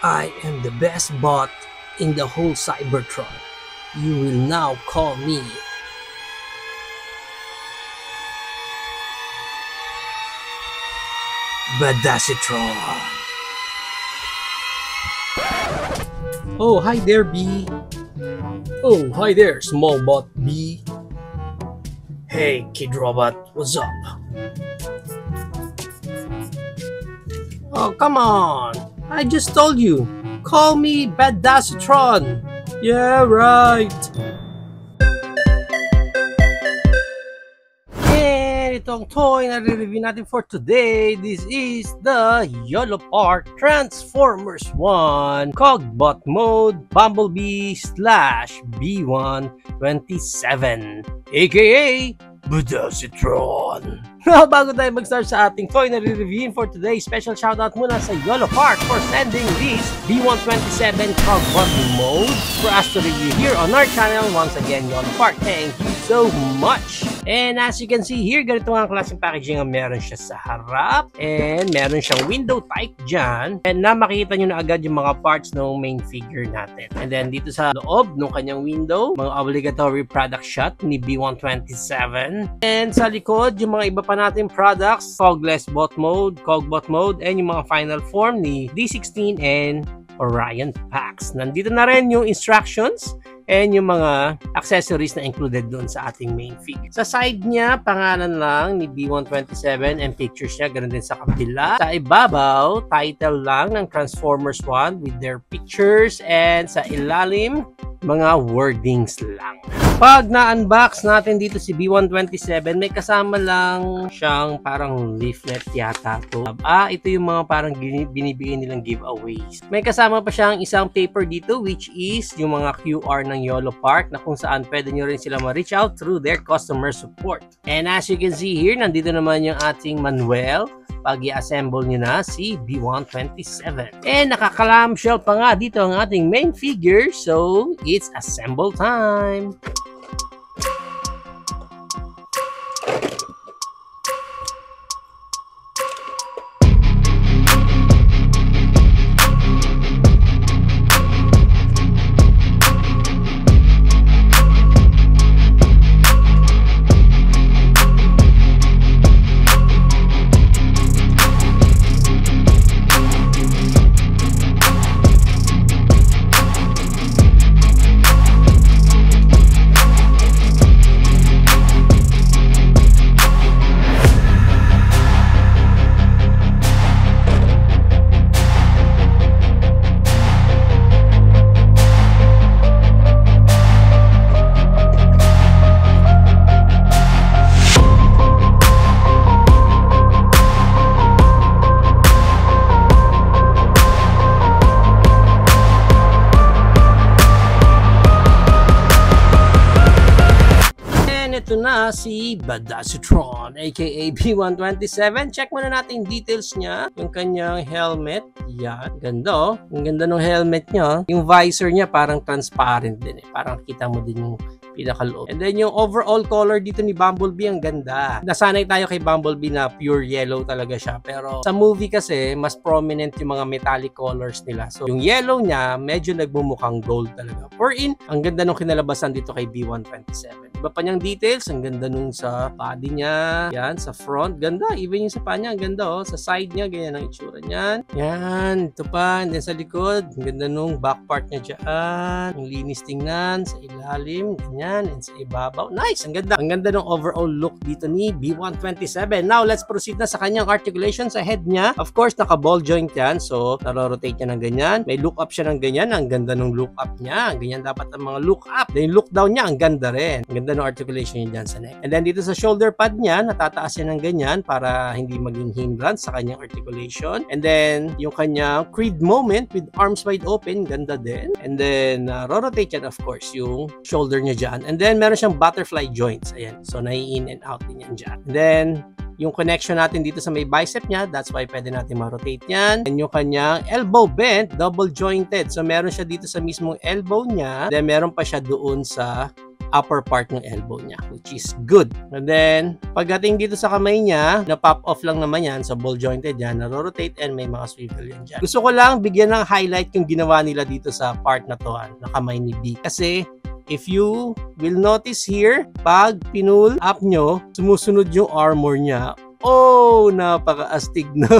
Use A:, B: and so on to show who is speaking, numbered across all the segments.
A: I am the best bot in the whole Cybertron. You will now call me Badasitron. Oh, hi there, B. Oh, hi there, small bot B. Hey, Kid Robot, what's up? Oh, come on. I just told you. Call me Badasitron. Yeah, right. And itong toy na re-review natin for today. This is the YOLO Park Transformers 1 Cogbot Mode Bumblebee / B127, aka Badasitron. Bago tayo mag-start sa ating toy na re-reviewin for today, special shoutout muna sa YOLO Park for sending this B127 Cogbot Mode for us to review here on our channel. Once again, YOLO Park, thank you so much. And as you can see here, ganito nga ang klaseng packaging ang meron siya sa harap. And meron siyang window type dyan. And na makikita nyo na agad yung mga parts ng main figure natin. And then dito sa loob ng kanyang window, mga obligatory product shot ni B127. And sa likod, yung mga iba pa natin products, Cogless Bot Mode, Cogbot Mode, and yung mga final form ni D16 and Orion packs. Nandito na rin yung instructions and yung mga accessories na included doon sa ating main figure. Sa side niya, pangalan lang ni B127 and pictures niya, ganoon din sa kabila. Sa ibabaw, title lang ng Transformers 1 with their pictures, and sa ilalim, mga wordings lang. Pag na-unbox natin dito si B127, may kasama lang siyang parang leaflet yata to. Ito yung mga parang binibigay nilang giveaways. May kasama pa siyang isang paper dito, which is yung mga QR ng YOLO Park, na kung saan pwede nyo rin sila ma-reach out through their customer support. And as you can see here, nandito naman yung ating manual pag i-assemble nyo na si B127. And nakaka-clamshell pa nga dito ang ating main figure, so it's assemble time! Ito na si Badasitron, aka B127. Check muna natin yung details niya. Yung kanyang helmet. Yan. Ganda oh. Ang ganda ng helmet niya. Yung visor niya parang transparent din eh. Parang kita mo din yung pinakaloob. And then yung overall color dito ni Bumblebee, ang ganda. Nasanay tayo kay Bumblebee na pure yellow talaga siya. Pero sa movie kasi, mas prominent yung mga metallic colors nila. So yung yellow niya, medyo nagmumukhang gold talaga. Wherein, ang ganda nung kinalabasan dito kay B127. Iba pa niyang details, ang ganda nung sa body niya, yan, sa front, ganda, even yung sa paa niya, ang ganda oh, sa side niya, ganyan ang itsura niyan, yan, ito pa, and then sa likod, ang ganda nung back part niya dyan, ang linis tingnan, sa ilalim, ganyan, and sa ibabaw, nice, ang ganda nung overall look dito ni B127. Now, let's proceed na sa kanyang articulation sa head niya. Of course, naka-ball joint yan, so, naro-rotate niya ng ganyan, may look up siya ng ganyan, ang ganda nung look up niya, ganyan dapat ang mga look up, then look down niya, ang ganda rin, ang ganda ng articulation niya dyan sa neck. And then dito sa shoulder pad niya, natataas yan ng ganyan para hindi maging hindrance sa kanyang articulation. And then yung kanyang Creed moment with arms wide open, ganda din. And then rotate yan of course yung shoulder niya dyan. And then meron siyang butterfly joints. Ayan. So nai-in and out din yan dyan. And then yung connection natin dito sa may bicep niya, that's why pwede natin ma-rotate yan. And yung kanyang elbow bent, double jointed. So meron siya dito sa mismong elbow niya. Then meron pa siya doon sa upper part ng elbow niya, which is good. And then, pagdating dito sa kamay niya, na-pop off lang naman yan, so ball jointed yan, naro-rotate and may mga swivel yan dyan. Gusto ko lang bigyan ng highlight yung ginawa nila dito sa part na to, na kamay ni B. Kasi, if you will notice here, pag pinull up nyo, sumusunod yung armor niya. Oh, napaka-astig no.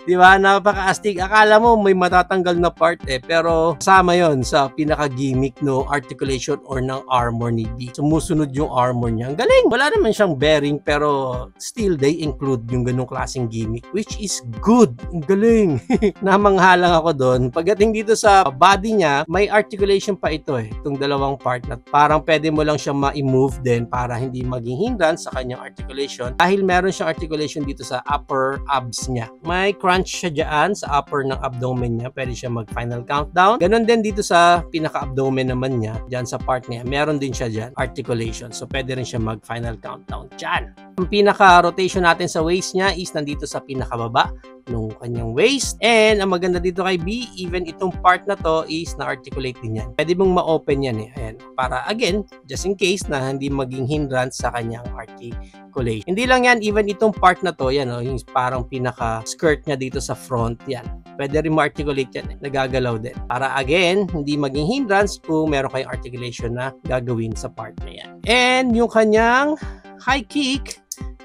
A: Di ba? Napaka-astig. Akala mo may matatanggal na part pero kasama yon sa pinaka-gimmick no articulation or ng armor ni B. Sumusunod yung armor niya. Ang galing. Wala naman siyang bearing pero still they include yung ganung klaseng gimmick, which is good. Ang galing. Namanghalang ako doon. Pagdating dito sa body niya, may articulation pa ito itong dalawang part na parang pwede mo lang siyang ma-move din para hindi maging hindrance sa kanyang articulation dahil meron siyang articulation dito sa upper abs niya. May crunch siya dyan sa upper ng abdomen niya. Pwede siya mag-final countdown. Ganon din dito sa pinaka-abdomen naman niya. Dyan sa part niya. Meron din siya dyan. Articulation. So, pwede rin siya mag-final countdown dyan. Ang pinaka-rotation natin sa waist niya is nandito sa pinakababa ng kanyang waist. And ang maganda dito kay B, even itong part na to is na-articulate din yan. Pwede mong ma-open yan Ayan. Para again, just in case na hindi maging hindrance sa kanyang articulation. Hindi lang yan, even itong part na to, yan yung parang pinaka-skirt niya dito sa front, yan. Pwede rin ma-articulate yan. Nagagalaw din. Para again, hindi maging hindrance kung meron kayong articulation na gagawin sa part na yan. And yung kanyang high kick,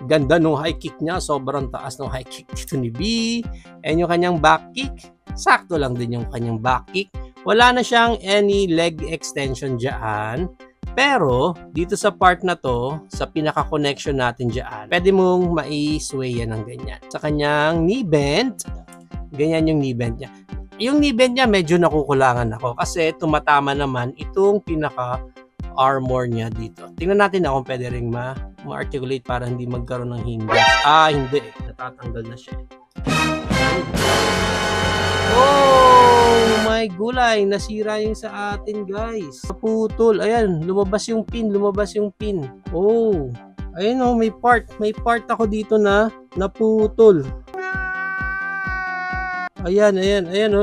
A: ganda nung high kick niya. Sobrang taas nung high kick dito ni B. And yung kanyang back kick, sakto lang din yung kanyang back kick. Wala na siyang any leg extension dyan. Pero, dito sa part na to, sa pinaka-connection natin dyan, pwede mong mai-sway yan ng ganyan. Sa kanyang knee bend, ganyan yung knee bend niya. Yung knee bend niya, medyo nakukulangan ako kasi tumatama naman itong pinaka-armor niya dito. Tingnan natin kung pwede rin ma-articulate para hindi magkaroon ng hindrance. Hindi. Natatanggal na siya. Oh my gulay, nasira yung sa atin guys. Naputol. Ayan, lumabas yung pin. Oh, ayun may part ako dito na naputol. Ayan,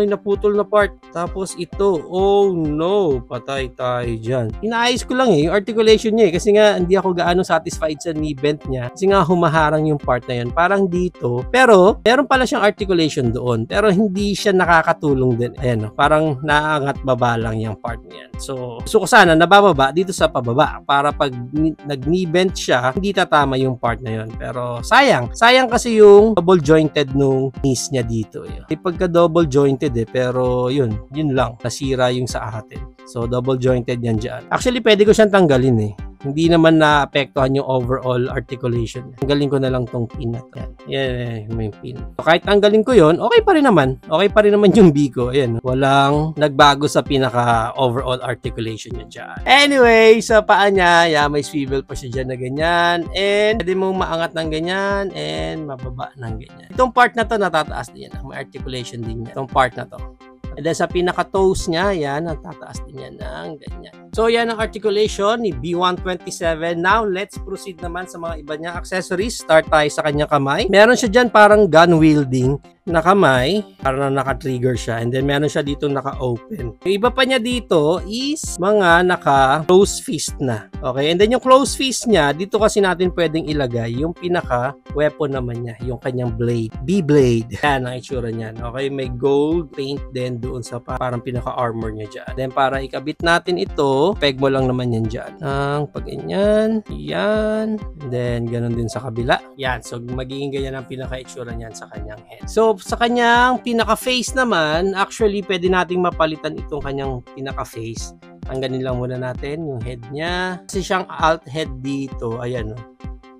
A: naputol na part. Tapos ito, oh no, patay tayo dyan. Inaayos ko lang yung articulation niya kasi nga hindi ako gaano satisfied sa knee bend niya. Kasi nga humaharang yung part na yun. Parang dito. Pero, meron pala siyang articulation doon. Pero hindi siya nakakatulong din. Ayan, parang naangat baba lang yung part niyan. So, gusto ko sana nabababa dito sa pababa. Para pag nag-knee bend siya, hindi tatama yung part na yun. Pero, sayang. Sayang kasi yung double jointed nung knees niya dito. Pagka double jointed pero yun lang, nasira yung sa atin. So double jointed yan dyan. Actually pwede ko siyang tanggalin hindi naman naapektuhan yung overall articulation. Tanggalin ko na lang tong pin na to. Yan may pin. So, kahit tanggalin ko yon, okay pa rin naman yung B ko. Ayan, walang nagbago sa pinaka overall articulation niya dyan. Anyway, sa paa niya, may swivel pa siya dyan na ganyan. And pwede mong maangat ng ganyan and mababa ng ganyan. Itong part na to natataas din yan. May articulation din yan. Itong part na to. And then sa pinaka-toes niya, yan, natataas din yan ng ganyan. So, yan ang articulation ni B127. Now, let's proceed naman sa mga iba niya accessories. Start tayo sa kanyang kamay. Meron siya dyan parang gun-wielding na kamay. Parang naka-trigger siya. And then, meron siya dito naka-open. Yung iba pa niya dito is mga naka-close fist na. Okay? And then, yung close fist niya, dito kasi natin pwedeng ilagay yung pinaka-weapon naman niya. Yung kanyang blade. B-blade. Yan ang itsura niyan. Okay? May gold paint din doon sa parang pinaka-armor niya dyan. Then, para ikabit natin ito, peg mo lang naman yan dyan. Ang pag ganyan, yan. And then, ganun din sa kabila. Yan. So, magiging ganyan ang pinaka-itsura niyan sa kanyang head. So, sa kanyang pinaka-face naman, actually, pwede nating mapalitan itong kanyang pinaka-face. Tanggalin lang muna natin yung head niya. Kasi siyang alt head dito. Ayan,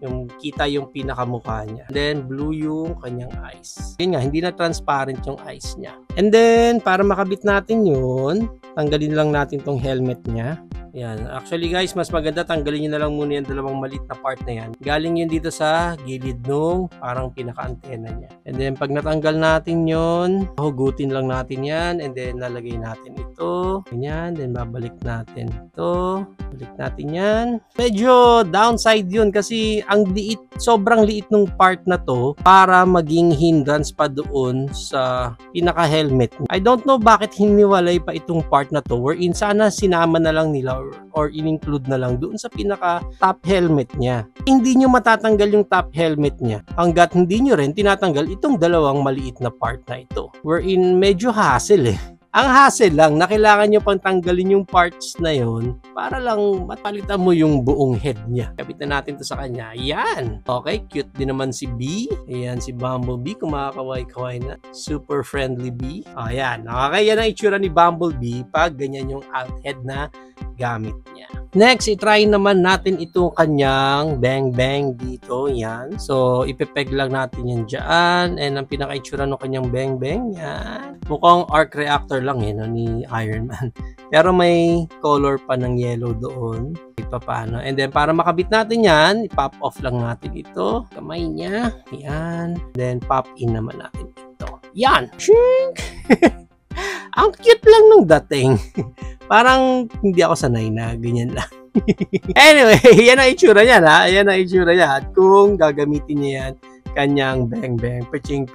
A: yung kita yung pinakamukha niya. And then, blue yung kanyang eyes. Yun nga, hindi na transparent yung eyes niya. And then, para makabit natin yun, tanggalin lang natin tong helmet niya. Yan. Actually guys, mas maganda tanggalin nyo na lang muna yung dalawang maliit na part na yan. Galing yun dito sa gilid nung parang pinaka-antena niya. And then pag natanggal natin yun, hugutin lang natin yan. And then lalagay natin ito. Ganyan. Then babalik natin ito. Balik natin yan. Medyo downside yun kasi ang liit, sobrang liit nung part na to para maging hindrance pa doon sa pinaka-helmet. I don't know bakit hiniwalay pa itong part part na to wherein sana sinama na lang nila or in-include na lang doon sa pinaka top helmet niya. Hindi nyo matatanggal yung top helmet niya hanggat hindi nyo rin tinatanggal itong dalawang maliit na part na ito wherein medyo hassle Ang hassle lang na kailangan nyo pang tanggalin yung parts na yon para lang mapalitan mo yung buong head niya. Kapit na natin to sa kanya. Yan. Okay, cute din naman si B. Ayan, si Bumblebee. Kumakaway-kaway na. Super friendly B. Ayan. Okay, yan ang itsura ni Bumblebee pag ganyan yung alt head na gamit niya. Next, itry naman natin itong kanyang bang-bang dito. Yan. So, ipepeg lang natin yan dyan. And ang pinaka-itsura ng kanyang bang-bang, yan. Mukhang arc reactor lang ni Iron Man. Pero may color pa ng yellow doon. Paano. And then, para makabit natin yan, i-pop off lang natin ito. Kamay niya. Yan. Then, pop in naman natin ito. Yan. Shink! Ang cute lang nung dating. Parang hindi ako sanay na ganyan lang. Anyway, yan ang itsura niya. Yan ang itsura niya. At kung gagamitin niya yan, kanyang bang-bang, pitching.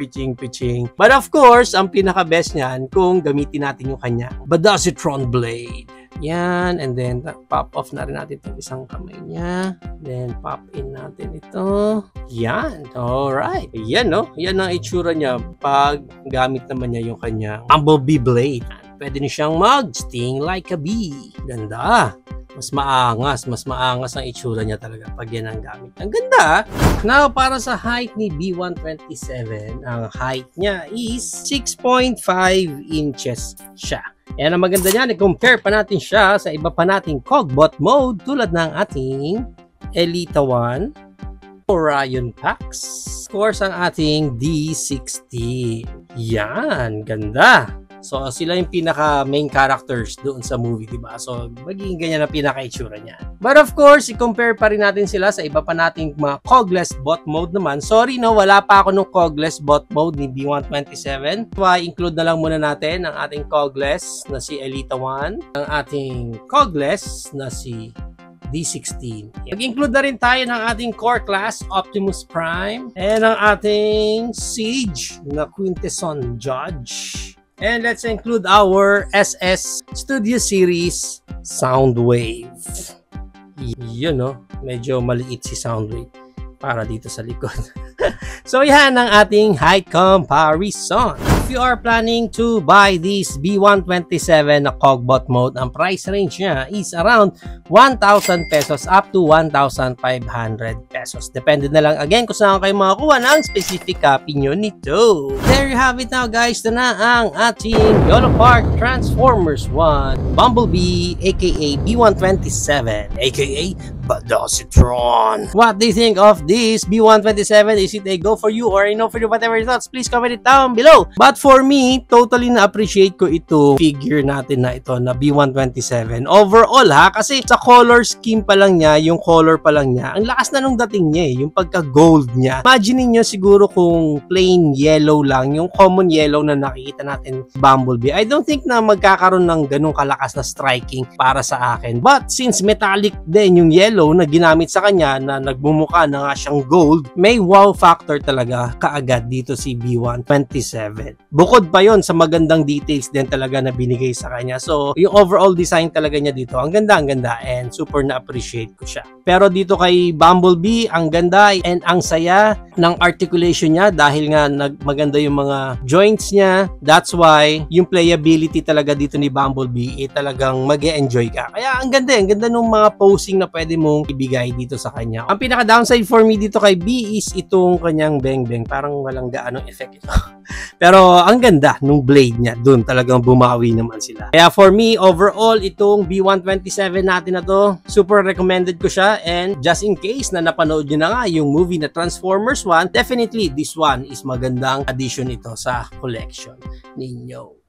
A: But of course, ang pinaka-best niyan kung gamitin natin yung kanya Badasitron Blade. Yan, and then pop off na rin natin itong isang kamay niya. Then pop in natin ito. Yan, alright. Yan, no? Yan ang itsura niya pag gamit naman niya yung kanyang Bumblebee Blade. Pwede niya siyang mag-sting like a bee. Ganda. Mas maangas ang itsura niya talaga pag yan ang gamit. Ang ganda. Now, para sa height ni B127, ang height niya is 6.5 inches siya. Yan ang maganda niyan. I-compare pa natin siya sa iba pa nating Cogbot mode tulad ng ating Elita 1, Orion Pax, of course ang ating D16. Yan, ganda. So, sila yung pinaka main characters doon sa movie, diba? So, magiging ganyan ang pinaka-itsura niya. But of course, i-compare pa rin natin sila sa iba pa nating mga cogless bot mode naman. Sorry, no, wala pa ako nung cogless bot mode ni B127. So, include na lang muna natin ang ating cogless na si Elita 1, ang ating cogless na si D16. Mag-include na rin tayo ng ating core class, Optimus Prime, and ang ating Siege na Quintesson Judge. And let's include our SS Studio Series Soundwave. Yun, no? Medyo maliit si Soundwave para dito sa likod. So, yan ang ating height comparison. If you are planning to buy this B127 na Cogbot mode, ang price range niya is around 1,000 pesos up to 1,500 pesos. Depende na lang again kung saan kayo makakuha ng specific copy nyo nito. There you have it now, guys. Ito na ang ating YOLO Park Transformers 1 Bumblebee aka B127 aka Badasitron. What do you think of this B127? Is it a go for you or a no for you? Whatever your thoughts, please comment it down below. But for me, totally na-appreciate ko ito figure natin na ito na B127. Overall kasi sa color scheme pa lang niya, yung color pa lang niya, ang lakas na nung dating niya yung pagka-gold niya. Imagine niyo siguro kung plain yellow lang, yung common yellow na nakikita natin Bumblebee. I don't think na magkakaroon ng ganung kalakas na striking para sa akin. But since metallic din yung yellow na ginamit sa kanya na nagbumuka na nga siyang gold, may wow factor talaga kaagad dito si B127. Bukod pa yon sa magandang details din talaga na binigay sa kanya. So, yung overall design talaga niya dito, ang ganda and super na-appreciate ko siya. Pero dito kay Bumblebee, ang ganda and ang saya ng articulation niya dahil nga maganda yung mga joints niya. That's why yung playability talaga dito ni Bumblebee talagang mag-e-enjoy ka. Kaya ang ganda nung mga posing na pwede mong ibigay dito sa kanya. Ang pinaka-downside for me dito kay B is itong kanyang bang-bang. Parang walang gaanong effect ito. Pero ang ganda nung blade niya. Doon talagang bumawi naman sila. Kaya for me, overall, itong B127 natin na to, super recommended ko siya. And just in case na napanood nyo na nga yung movie na Transformers 1, definitely this one is magandang addition ito sa collection ninyo.